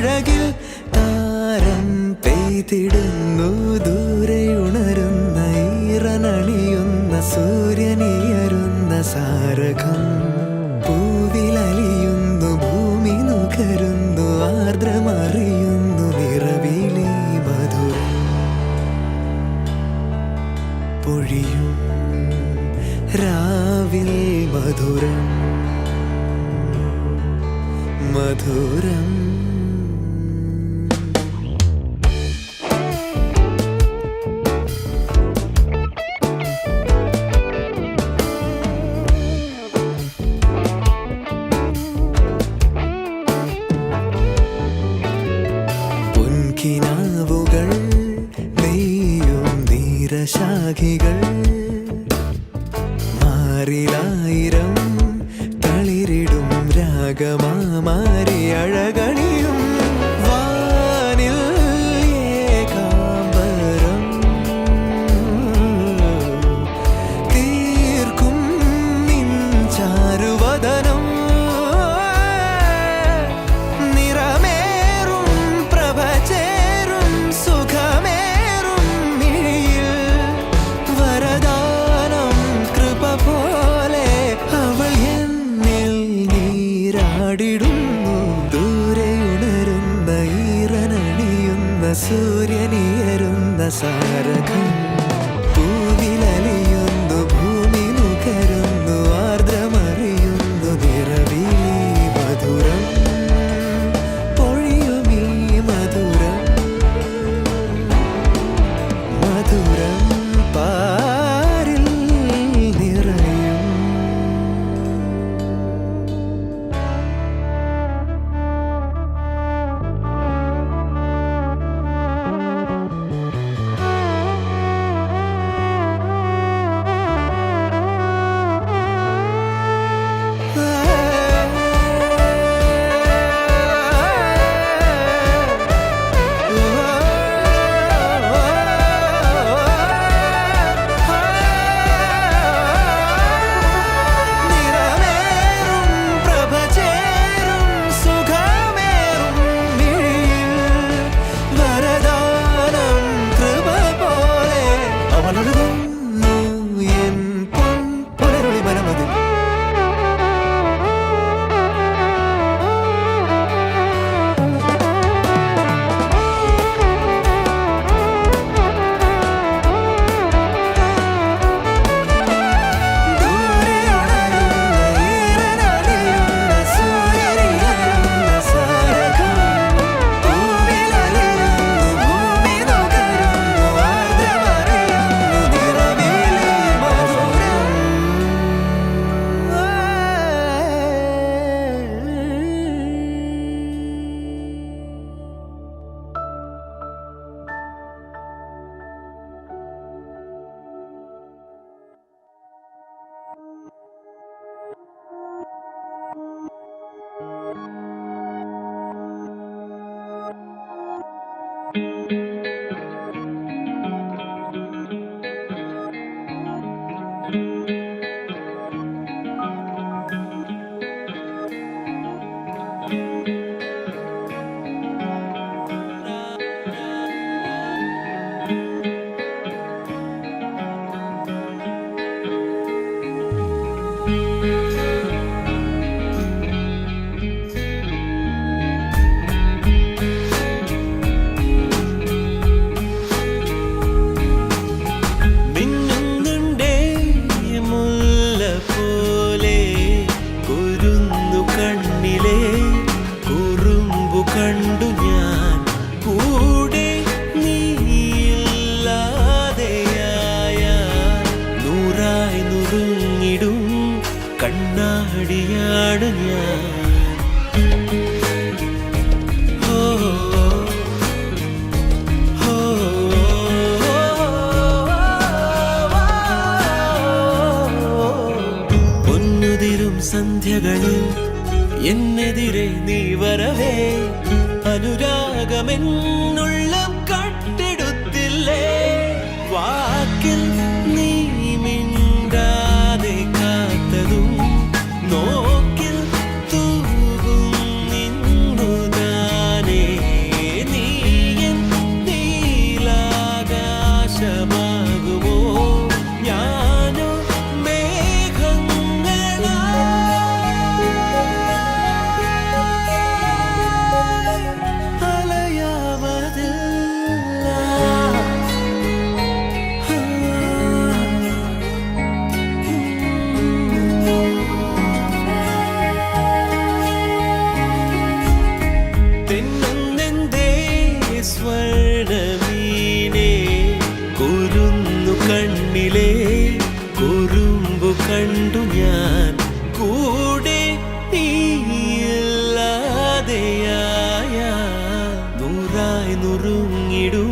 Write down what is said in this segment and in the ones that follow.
അഴകിൽ താരം പെയ്തിടുന്നു ദൂരെ ഉണരുന്ന ഈറനണിയുന്ന സൂര്യനിയരുന്ന സാരകം പൂവിലലിയുന്നു ഭൂമി നുകരുന്നു ആർദ്രമറിയുന്നു നിറവിലെ മധുരം പൊഴിയും രാവിൽ മധുരം മധുരം പൊൻകിനാവുകൾ നെയ്യും നീരശാഖികൾ മാറിലായിരം തളിരിടും രാഗമാരി അഴകണിയും വാനിൽ ഏകാംബരം തീർക്കും നിൻ ചാരുവദനം നിറമേറും പ്രഭചേരും സുഖമേറും മിഴിയിൽ വരദാനം കൃപ പോലെ അവൾ എന്നിൽ നീരാടിടുന്നു ദൂരെ ഉണരുന്ന ഈറനണിയുന്ന സൂര്യനിയരുന്ന സാരകം പൂവിലലിയുന്നു ഭൂമി നുകരുന്നു ആർദ്രമറിയുന്നു നിറവിലെ മധുരം പൊഴിയുമീ മധുരം മധുരം പാരിൽ നിറയും കണ്ണാടിയാണ് ഞാൻ. പൊന്നുതിരും സന്ധ്യകളിൽ എന്നെതിരെ നീ വരവേ അനുരാഗമെന്നുള്ളം കട്ടെടുത്തില്ലേ. വാക്കിൽ നീ മിണ്ടാതെ കാത്തതും നോക്കിൽ തൂകും നിന്നു താനേ. കവിതയായ നൂറായി നുറുങ്ങിടും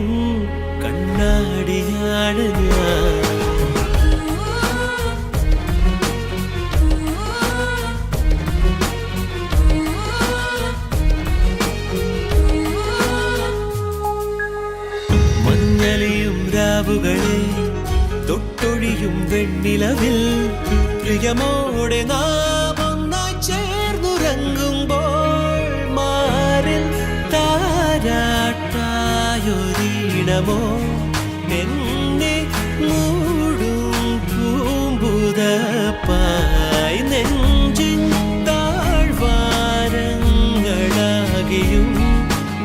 കണ്ണാടിയാണ് ഞാൻ. മഞ്ഞളിയും രാവുകളെ തൊട്ടൊഴിയും വെണ്ണിലവിൽ പ്രിയമോടെ നാം ഒന്നായി ചേർന്നുറങ്ങുമ്പോൾ മാറിൽ താരാട്ടായൊരീണമോ എന്നെ മൂടും പൂമ്പുതപ്പായി നെഞ്ചിൻ താഴ്വാരങ്ങളാകിയും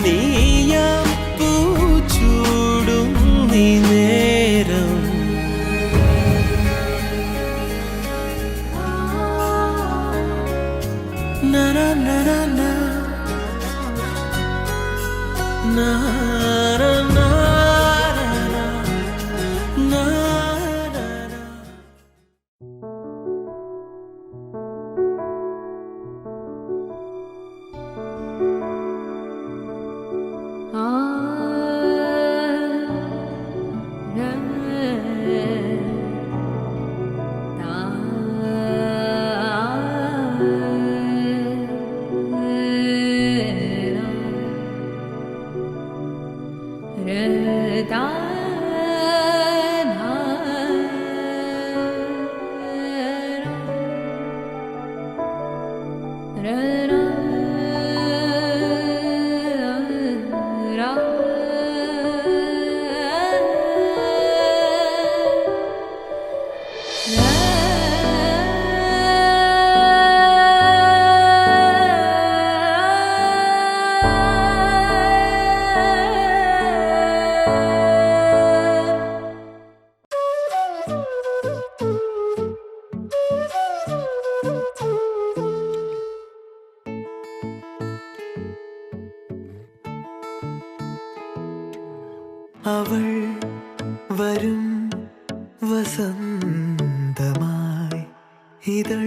നീയാം പൂച്ചൂടും നീ നേരം. Na na na na na na na na na na. അവൾ വരും വസന്തമായി ഇതൾ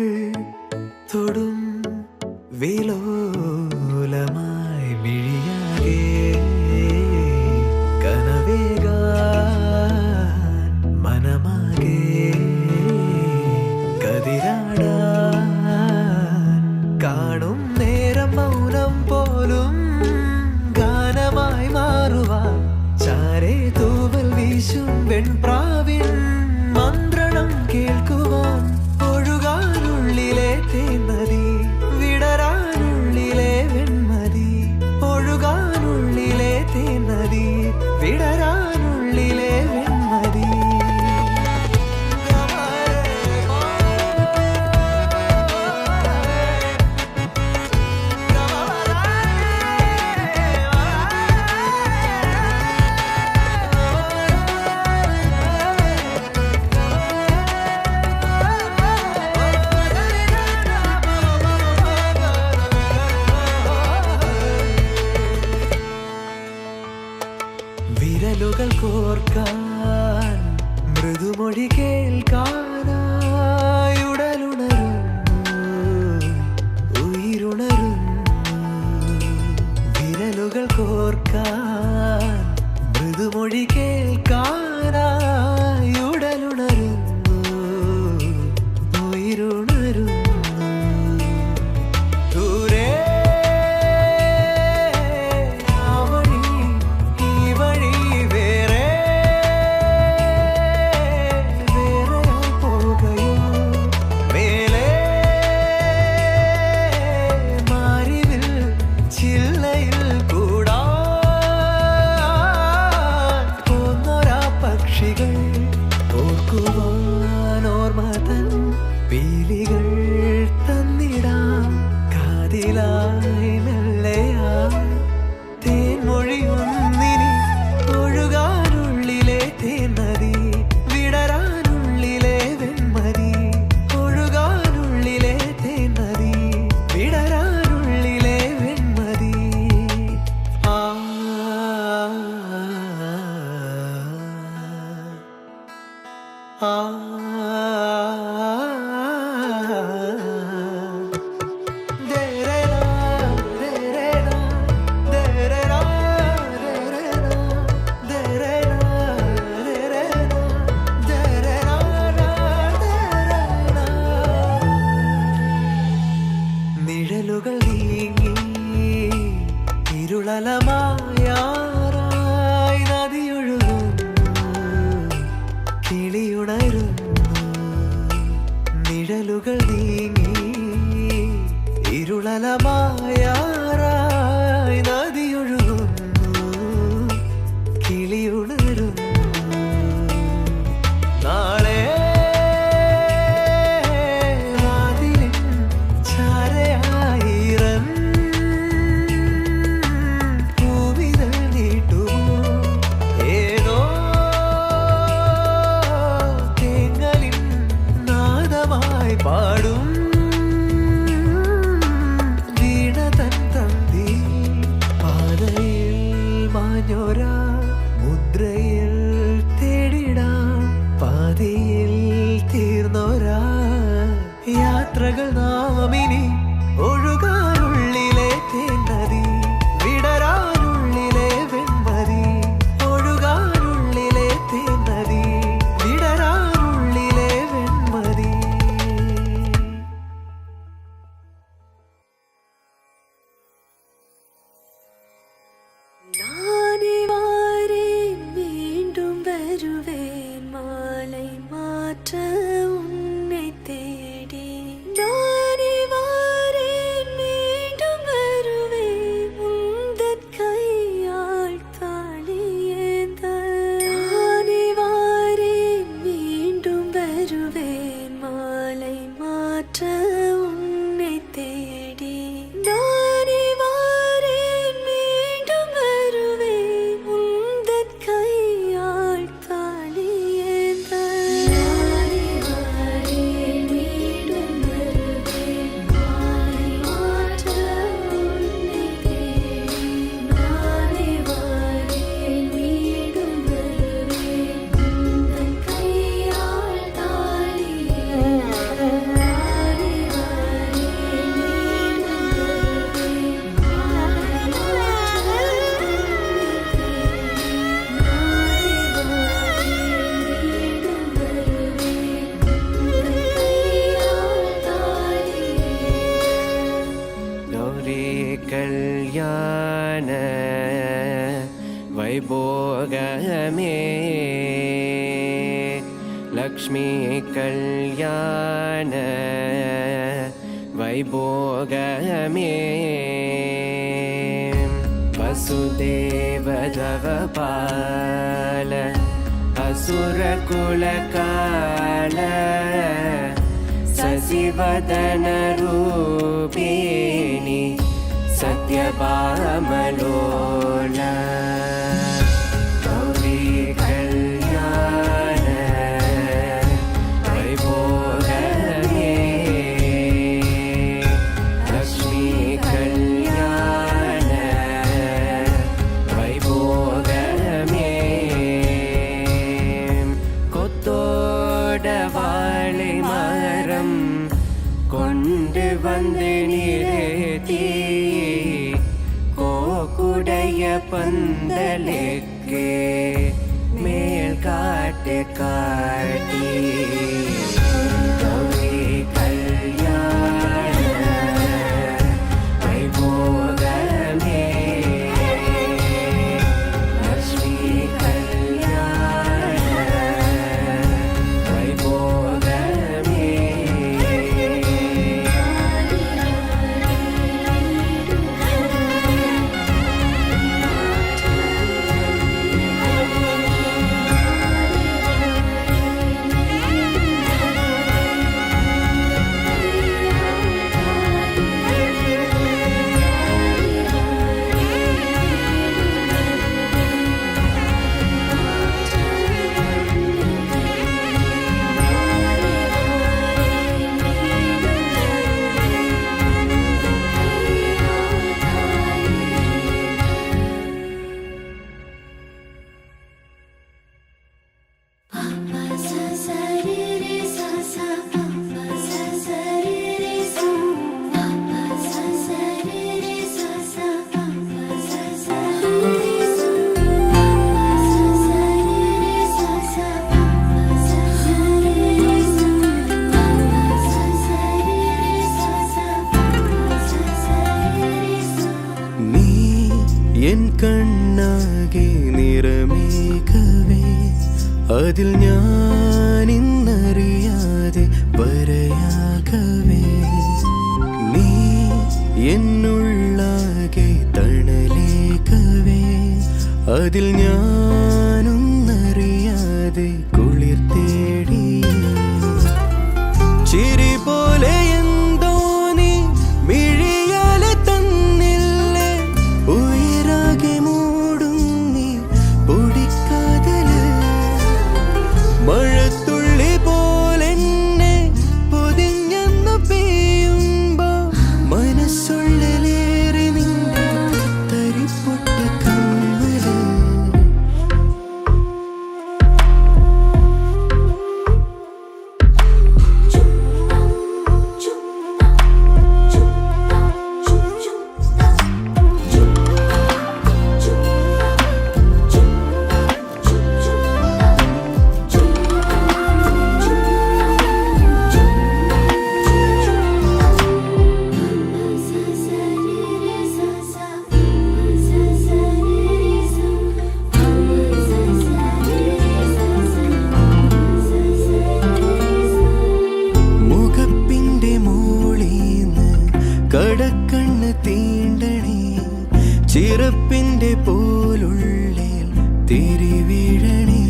തൊടും വിലോലമായി മിഴിയാകെ കനവേകാൻ മനമാകെ കതിരാടാൻ കാണും നേരം മൗനം പോലും ഗാനമായി മാറുവാൻ ചാരേ തൂവൽ വീശും വെൺപ്രാവിൻ മന്ത്രണം കേൾക്കുവാൻ ഒഴുകാനുള്ളിലെ തേന്മതി വിടരാനുള്ളിലെ വെൺമതി ഒഴുകാനുള്ളിലെ തേന്മതി വിടരാനുള്ളിലെ വെൺമതി. വിരലുകൾ കോർക്കാൻ മൃദുമൊഴി കേൾക്കാനായി ഉടലുണരുന്നു ഉயிருണരുന്നു. വിരലുകൾ കോർക്കാൻ മൃദുമൊഴി കേൾക്കാനായി ഉടലുണരുന്നു ഉയിരുണരുന്നു. ദൂരെ പക്ഷികൾ ഇരുളലമായാറായി നദിയൊഴുകുന്നു, കിളിയുണരുന്നു, നിഴലുകൾ നീങ്ങി. ഇരുളലമായാറായി നദിയൊഴുകുന്നു, കിളിയുണരുന്നു. നാളെ വാതിലിൻ ചാരയായിരം പൂവിതൾ നീട്ടുമോ, ഏതോ തേങ്ങലിൻ നാദമായി പാടും വീണതൻ തന്തി. പാതയിൽ മാഞ്ഞോരാ മുദ്രയിൽ തേടിടാം, പാതയിൽ തീർന്നോരാ യാത്രകൾ നാമിനി. ഒഴുകാനുള്ളിലെ തേന്നതി, വിടരാനുള്ളിലെ വെൺമതി. ഒഴുകാനുള്ളിലെ തേന്നതി, വിടരാനുള്ളിലെ വെൺമതി. நானே வாரேன் மீண்டும் வருவேன் மாலை மாற்ற உன்னை தேடி. நானே வாரேன் மீண்டும் வருவேன் உந்தன் கையால் தாளியேந்த. நானே வாரேன் மீண்டும் வருவேன் மாலை மாற்ற உன்னை தேடி. நானே வாரேன் மீண்டும் வருவேன் உந்தன் கையால் தாளியேந்த. நானே வாரேன் மீண்டும் வருவேன் மாலை மாற்ற உன்னை தேடி. நானே வாரேன் மீண்டும் வருவேன் உந்தன் கையால் தாளியேந்த. நானே வாரேன் மீண்டும் வருவேன் மாலை மாற்ற ಗೌರಿ ಕಲ್ಯಾಣ ವೈಭೋಗಮೇ, ಲಕ್ಷ್ಮೀ ಕಲ್ಯಾಣ ವೈಭೋಗಮೇ. ವಸುದೇವದವಪಾಲ ಅಸುರಕುಲಕಾಲ, ಸಸಿವದನ ರೂಪಿಣಿ ಸತ್ಯಭಾಮಲೋಲ. ಗೌರಿ ಕಲ್ಯಾಣ ವೈಭೋಗಮೇ, ಲಕ್ಷ್ಮೀ ಕಲ್ಯಾಣ ವೈಭೋಗಮೇ. கொத்தோட வாழை மரம் கொண்டு வந்து நிறுத்தி, கோக்குடைய பந்தலுக்கு மேல் காட்டு காட்டி. கௌரி கல்யாண வைபோகமே, லக்ஷ்மி கல்யாண வைபோகமே. நானே എൻ കണ്ണാകെ നിറമേകവേ അതിൽ ഞാൻ ഇന്നറിയാതെ വരയാകവേ നീ എന്നുള്ളാകെ തണലേകവേ അതിൽ ഞാനൊന്നറിയാതെ കുളിർ തേടി ചിരി പോലെ എന്തോ നീ മിഴിയാലെ തന്നില്ലേ ഉയരാകെ മൂടും നീ പൊടിക്കാതല് മഴത്തുള്ളി പോലെന്നെ പൊതിഞ്ഞെന്നു പെയ്യുമ്പോ മനസ്സുള്ളിലേറി നിന്റെ തരിപ്പൊട്ട കമ്മല് മുഖപ്പിന്റെ മോളീന്ന് കടക്കണ്ണ് തീണ്ടണേ ചിറപ്പിന്റെ പോലുള്ളിൽ തിരിവീഴണേ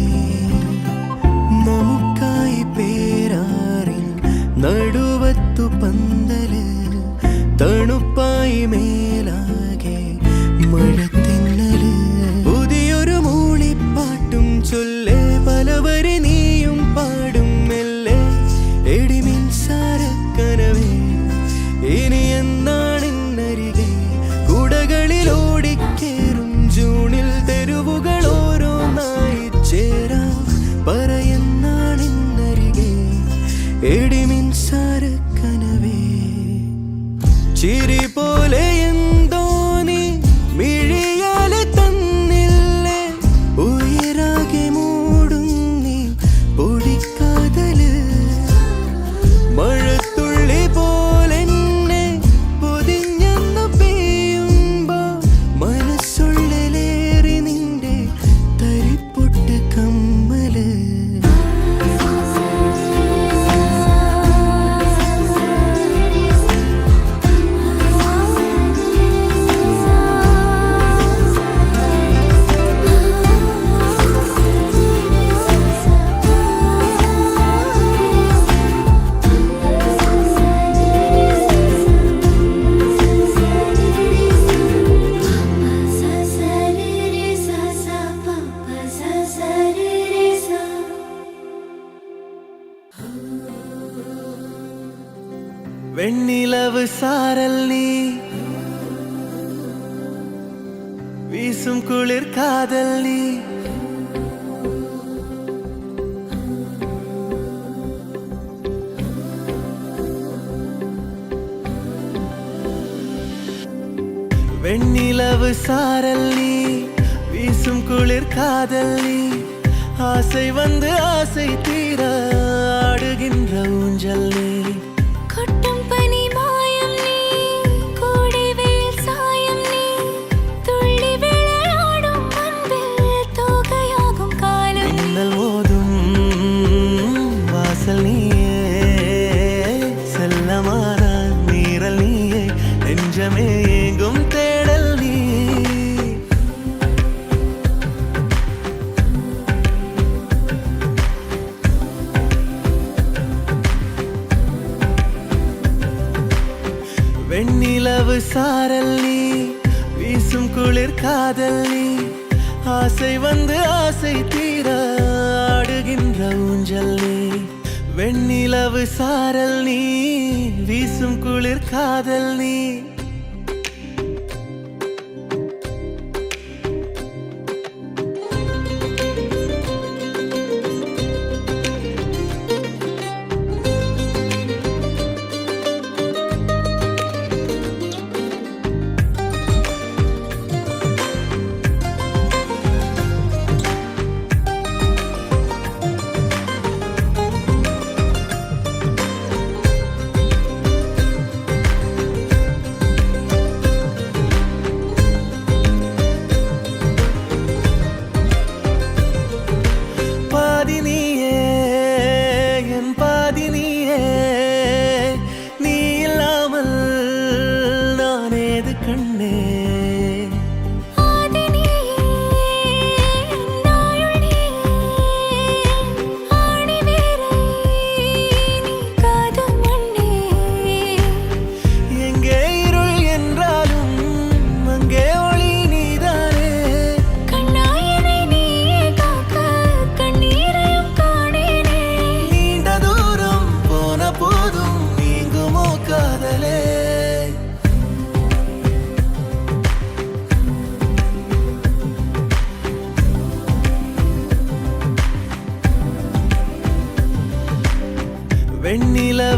നമുക്കായി പേരാറിൻ നടുവത്തു പന്തല് തണുപ്പായി മേലാകെ മഴത്തിന്നല് പുതിയൊരു മൂളിപ്പാട്ടും ചൊല്ലേ പലവരെ നീയും പാടും മെല്ലെ എടിമിൻസാരക്കനവേ ഇനി എന്നാണിന്നരികെ കുടകളിൽ ഓടിക്കേറും ജൂണിൽ തെരുവുകൾ ഓരോന്നായി ചേരാം പറയുന്നാണിന്നരികെ എടിമിൻസാരക്കനവേ ചിരി പോലെ എന്തോ നീ മിഴിയാലെ തന്നില്ലേ ഉയരാകെ മൂടും നീ പൊടിക്കാതല് മഴത്തുള്ളി പോലെന്നെ പൊതിഞ്ഞെന്നു പെയ്യുമ്പോ മനസ്സുള്ളിലേറി നിന്റെ തരിപ്പൊട്ട കമ്മല് വെണ്ണിലവ് സാരൽ നീ വീസും കുളിർ കാതൽ നീ வெண்ணிலவு சாரல் நீ வீசும் குளிர் காதல் நீ ஆசை வந்து ஆசை தீர ஆடுகின்ற ஊஞ்சல் நீ கொட்டும் பனி மாயம் நீ கோடை வெயில் சாயம் நீ துள்ளி விளையாடும் அன்பில் தோகையாகும் காலம் மின்னல் மோதும் வாசல் நீயே செல்லமான நீரல் நீயே நெஞ்சமே எங்கும் தேடல் நீ வெண்ணிலவு சாரல் நீ வீசும் குளிர் காதல் நீ ஆசை வந்து ஆசை தீர ஆடுகின்ற ஊஞ்சல் நீ வெண்ணிலவு சாரல் நீ வீசும் குளிர் காதல் நீ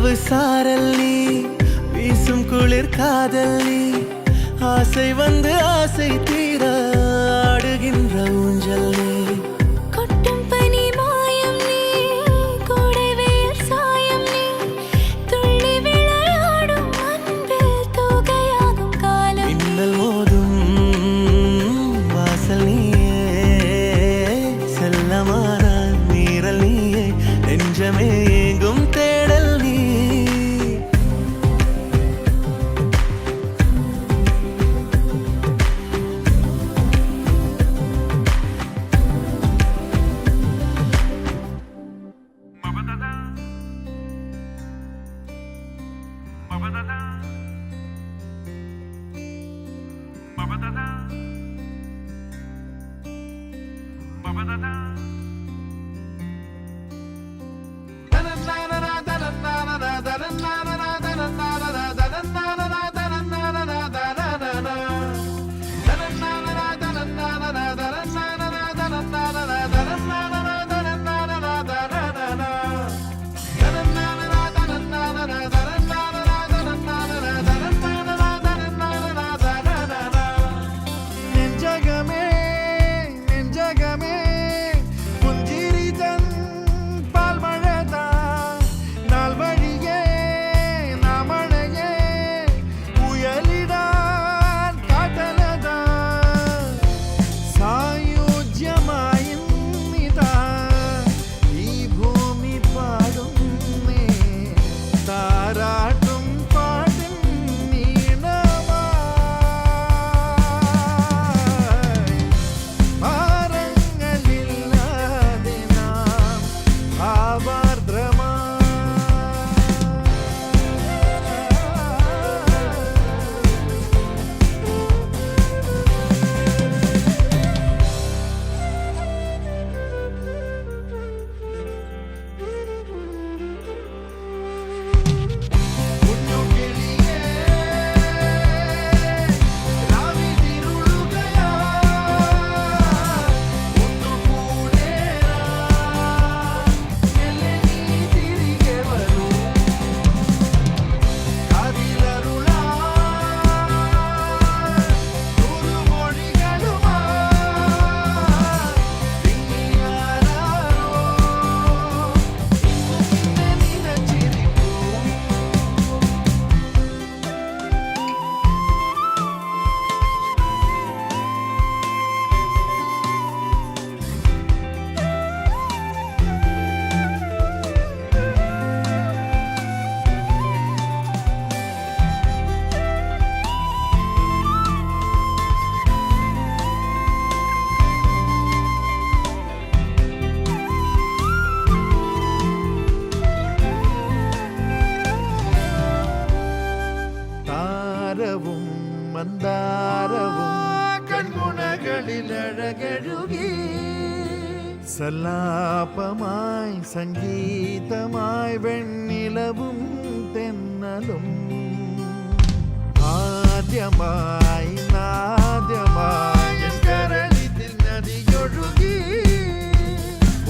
இரவு சாரல் நீ வீசும் குளிர் காதல் நீ ஆசை வந்து ஆசை தீர ஆடுகின்ற ஊஞ்சல் நீ கொட்டும் பனி மாயம் நீ கோடை வெயில் சாயம் நீ துள்ளி விளையாடும் அன்பில் தோகையாகும் காலம் மின்னல் மோதும் வாசல் நீயே செல்லமான நீரல் நீயே நெஞ்சமே எங்கும் தேடல் நீ நெஞ்சகமே நெஞ்சகமே புஞ்சிரிதன் பால் மழதா நாள் வழியே நாமழையே புயலிடான் காட்டலதா സായുജ്യമായിന്നിതാ ഈ ഭൂമി പാടുന്നേ താരാട്ടും പാടും നീണമായി ഭാരങ്ങളില്ലാതെ നാം ഭാവാർദ്രമായി കുഞ്ഞുകിളിയേ രാവിതിരുളുകയാ ഒന്നുകൂടേറാ മെല്ലെ നീ തിരികെ വരൂ അതിലരുളാ നൂറുമൊഴികളുമാ നീയാരാരോ ഇന്നു നിന്നെ നിനച്ചിരിക്കൂ താരവും മന്ദാരവും കൺമുണകളിലഴകഴുകി സല്ലാപമായി സംഗീതമായി വെണ്ണിലവും തെന്നലും ആദ്യമായി നാദ്യമായി എൻ കരളിൽ നദിയൊഴുകി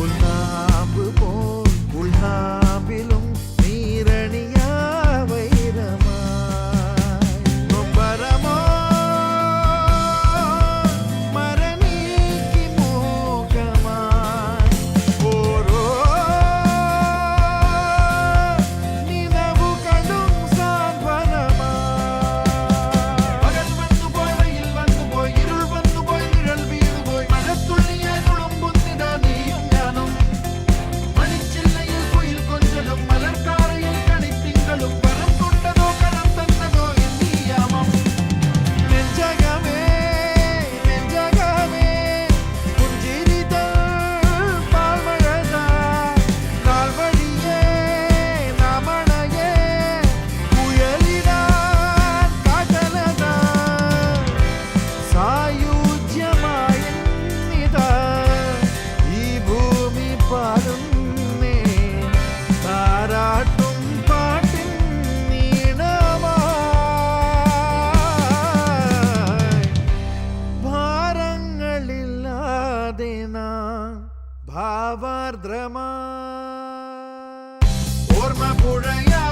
ഉൾനാമ്പ് പോൽ ഉൾനാമ്പിലും നീരണിയാ വൈരമായി നൊമ്പരമോ മരനീക്കി മോഹമായി ഓരോ നിലവുകളും സാന്ത്വനമായി പകൽ വന്നുപോയി വെയിൽ വന്നുപോയി ഇരുൾ വന്നുപോയി നിഴൽ വീണുപോയി മഴത്തുള്ളിയായി തുളുമ്പുന്നിതാ നീയും ഞാനും മണിച്ചില്ലയിൽ കുയിൽ കൊഞ്ചലും മലർക്കാറയിൽ കണിത്തിങ്കളും പരം കൊണ്ടതോ കണം തന്നതോ എന്നീ യാമം നെഞ്ചകമേ നെഞ്ചകമേ പുഞ്ചിരിതൻ പാൽമഴതാ നാൾ വഴിയേ നാമണയേ പുയലിടാൻ കാറ്റലതാ സായുജ്യമായിന്നിതാ ഈ ഭൂമി പാടുന്നേ താരാട്ടും പാട്ടിൻ നീണമായി ഭാരങ്ങളില്ലാതെ നാം ഭാവാർദ്രമായി ഓർമ്മ പുഴയാ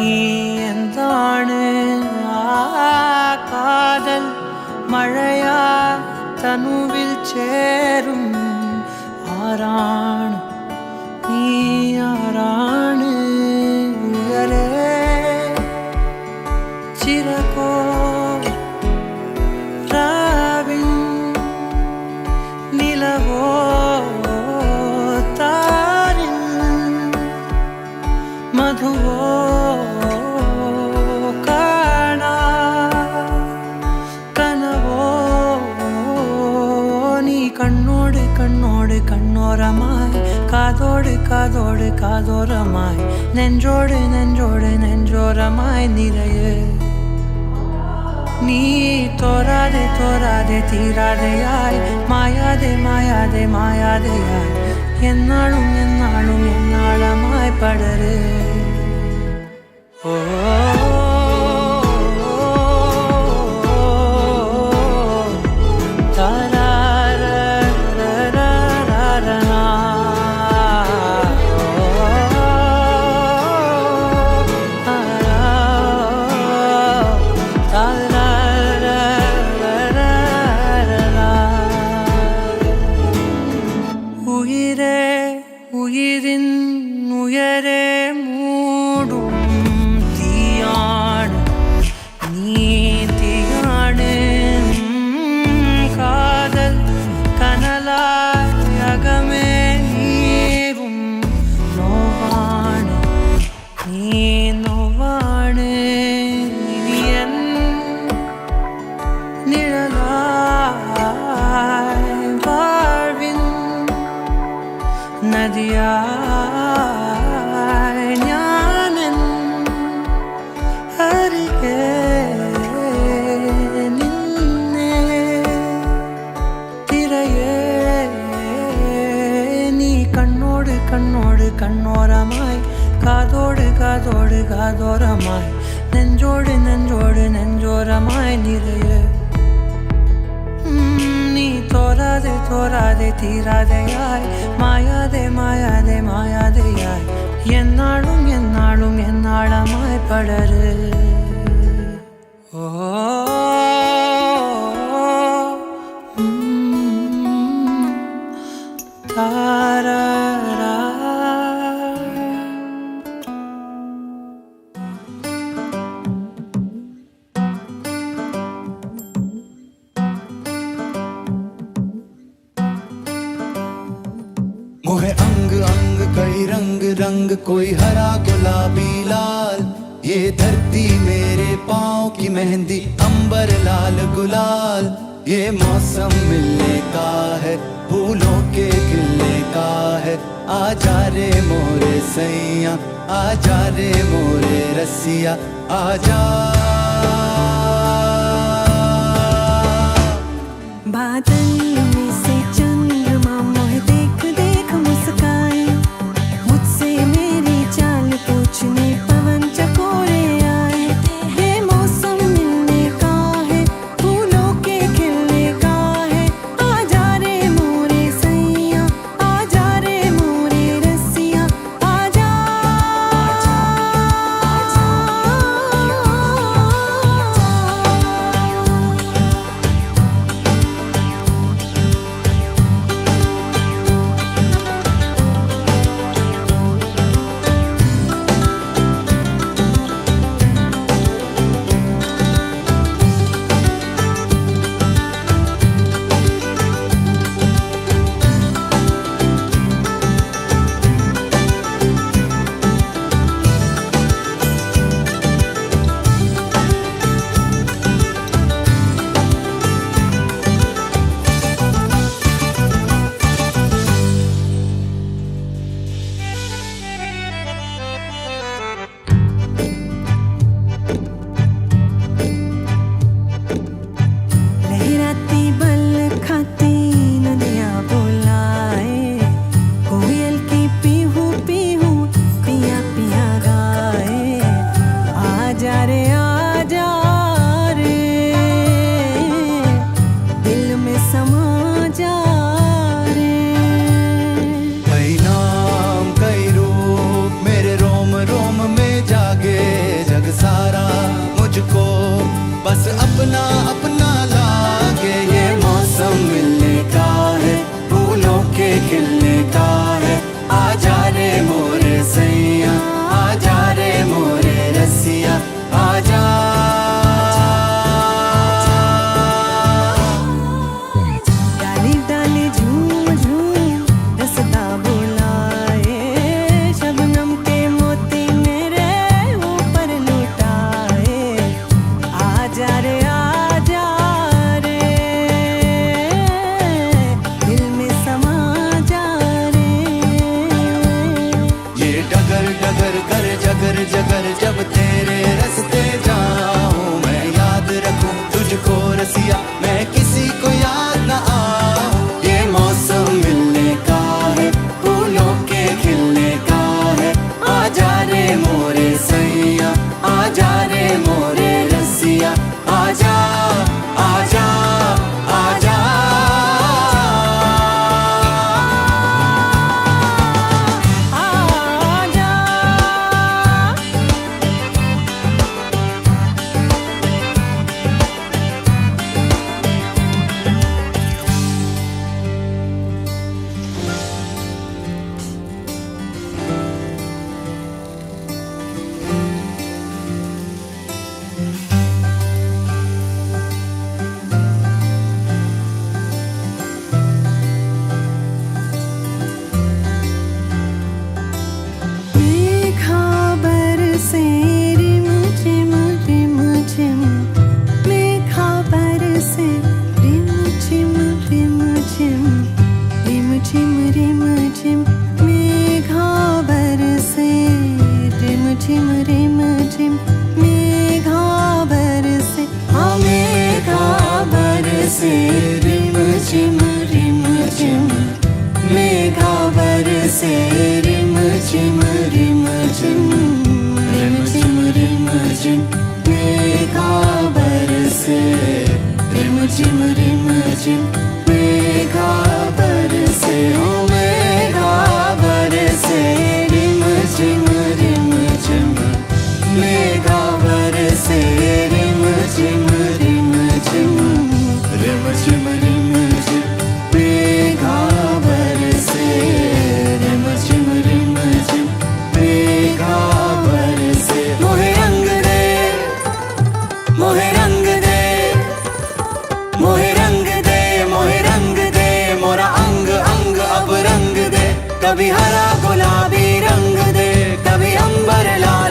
നീ എന്താണ് കാതൽ മഴയാ തനുവിൽ ചേരും ആരാണ് നീ ആരാണ് ഉയരേ ചിരകോ രാവിൻ നിലവോ താരിൻ മധുവോ കാണാ കനവോ നീ കണ്ണോട് കണ്ണോട് കണ്ണോരമായി കാതോട് കാതോട് കാതോരമായി നെഞ്ചോട് നെഞ്ചോട് നെഞ്ചോരമായി നിറയെ നീ തോരാതെ തോരാതെ തീരാതെയായി മായാതെ മായാതെ മായാതെയായി എന്നാളും എന്നാളും എന്നാളമായി പടര് ഓ ഉയിരിൻ ഉയരെ മൂടും തീയാണ് നീ തീയാണ് കാതൽ കനലായി അകമേ നീവും നോവാണ് നീ നോവാണ് ഇനിയൻ നിഴലായി വാഴ്വിൻ നദിയായി ഞാനെൻ അരികെ നിന്നെ തിരയേ നീ കണ്ണോട് കണ്ണോട് കണ്ണോരമായി കാതോട് കാതോട് കാതോരമായി നെഞ്ചോട് നെഞ്ചോട് നെഞ്ചോരമായി നിറയെ നീ തോരാതെ തോരാതെ തീരാതെയായി മായാതെ മായാതെ മായാതെയായി എന്നാളും എന്നാളും എന്നാളമായി പടര് ഓ താരാ मोहे अंग अंग कई रंग रंग कोई हरा गुलाबी लाल ये धरती मेरे पाँव की मेहंदी अंबर लाल गुलाल ये मौसम मिलने का है फूलों के खिलने का है आजा रे मोरे सैया आजा रे मोरे रसिया आजा बादल में से चंद्रमा मोहे देख देख मुस्काए मुझसे मेरी चाल पूछने पवन चकोरे आए ये मौसम मिलने का है फूलों के खिलने का है आजा रे मोरे सैया आजा रे मोरे रसिया आजा डगर कर जगर जगर जब तेरे रास्ते जाऊं मैं याद रखूं तुझको रसिया मैं किसी को याद न आऊं ये मौसम मिलने का है फूलों के खिलने का है आजा रे मोरे सैया आजा रे मोरे रसिया आजा आजा आजा आजा मेघाबर से रिम झिम रिम झिम मेघाबर से रिम झिम रिम झिम रिम झिम रिम झिम मेघाबर से रिम झिम रिम झिम मेघाबर से हाँ मेघाबर से रिम झिम रिम झिम मेघाबर से रिम झिम रिम झिम रिम झिम रिम झिम मेघाबर से रिम झिम रिम झिम मेघाबर से ओ मेघाबर से रिम झिम रिम झिम मेघाबर से रिम झिम रिम झिम रिम झिम रिम झिम मेघाबर से रिम झिम रिम झिम मेघाबर से मोहे रंग दे मोहे रंग दे मोहे रंग दे मोहे रंग दे मोरा अंग अंग अब रंग दे कभी हरा गुलाबी रंग दे कभी अंबर लाल